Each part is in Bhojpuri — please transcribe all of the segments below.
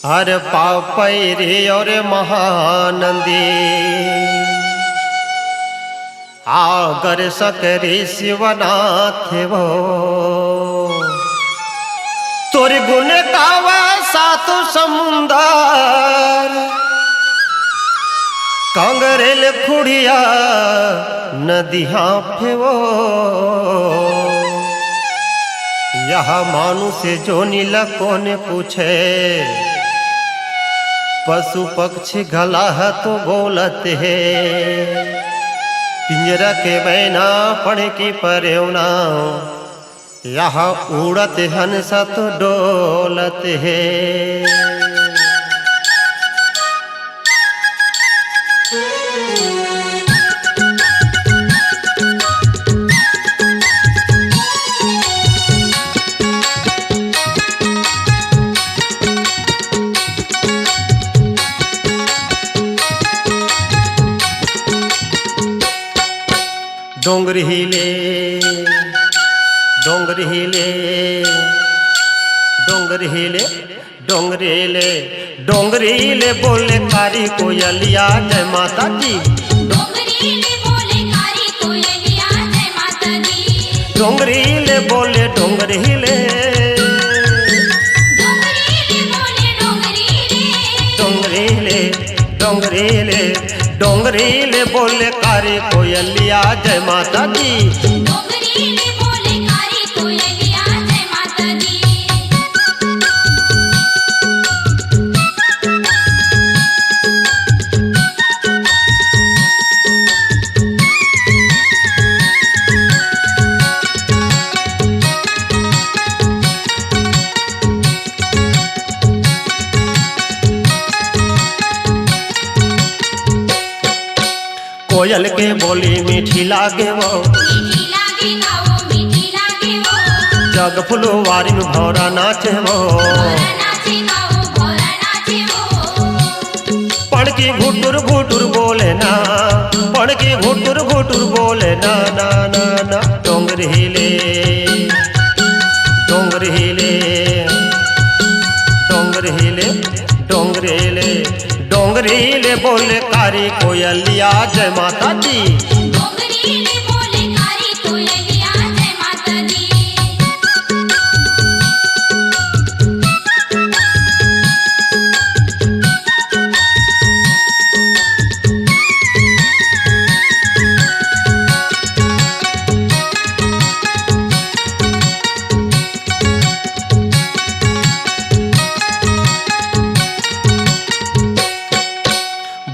हर पापई रे और महानंदी आगर सकरे शिवनाथ वो तोर गुण गावा सात समुंदर कांगरेल खुड़िया नदिया फेवो यह मानुष जो नीला कौन पूछे पशु पक्षी गला है तो बोलत है पिंजरा के बैना पढ़ की परेवना यहाँ उड़त हंस तो डोलत है। डोंगर हिले डोंगर हिले डोंगर हिले डोंगर हिले डोंगर हिले बोले कारी कोयलिया जय माता दी। डोंगर हिले बोले कारी कोयलिया जय माता दी। डोंगर हिले बोले डोंगर हिले डोंगर हिले डोंगर हिले डोंगर हिले बोले कारी कोयलिया जय माता दी। डोंगर हिले बोले कारी कोयलिया जय माता दी। कोयल के बोली मीठी लागे वो मीठी लागे गाओ मीठी लागे वो जग फुलवारी में भौरा नाचे वो भौरा नाचे गाओ भौरा नाचे वो पढ़ के घुटुर घुटुर बोले ना पढ़ के घुटुर घुटुर बोले ना ना ना ना डोंगर हिले डोंगर हिले डोंगर हिले डोंगर हिले डोंगर हिले बोले कारी कोयलिया जय माता दी। डोंगर हिले बोले कारी कोयलिया जय माता दी।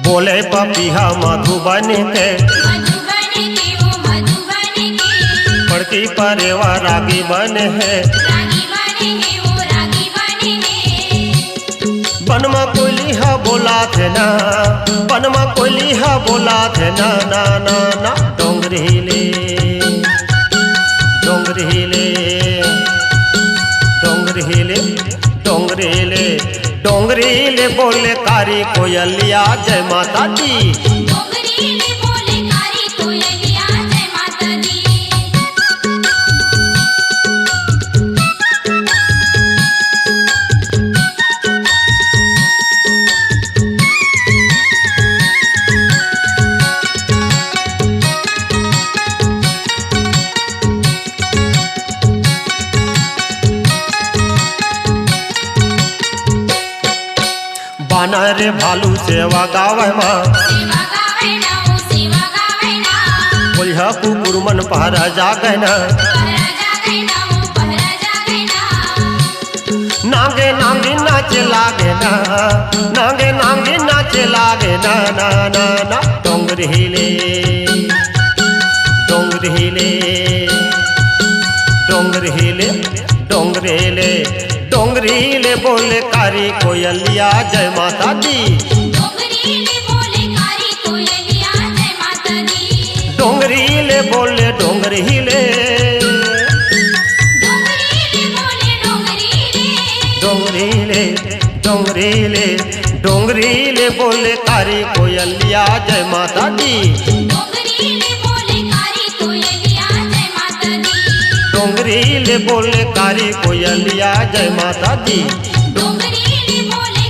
बोले पपिया मधुबन के मधुबन के वो मधुबन के पड़ती परेवा रागी बन है रागी बने है वो रागी बने है बनमा कोलिहा बोला थे ना बनमा कोलिहा बोला थे ना ना ना ना डोंगर हिले डोंगर हिले डोंगर हिले डोंगर हिले डोंगर हिले बोले कारी कोयलिया जय माता दी। डोंगर हिले बोले कारी कोयलिया जय माता दी। बानर भालू सेवा गावे माँ सेवा गावे ना ओ सेवा गावे ना बोलिया कुकुर मन पहरा जागे ना पहरा जागे ना ओ पहरा जागे ना नागे नागे नाचे लागे ना नागे नागे नाचे लागे ना ना ना ना डोंगर हिले डोंगर हिले डोंगर हिले डोंगर हिले डोंगर हिले बोले कारी कोयलिया जय माता दी। डोंगर हिले बोले कारी कोयलिया जय माता दी। डोंगर हिले बोले डोंगर हिले डोंगर हिले बोले डोंगर हिले डोंगर हिले डोंगर हिले डोंगर हिले बोले कारी कोयलिया जय माता दी। डोंगर हिले बोले कारी कोयलिया जय माता दी। डोंगरीले बोले कारी कोयलिया जय माता दी। डोंगरीले बोले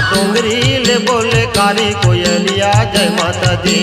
डोंगरी ले बोले कारी कोयलिया जय माता दी।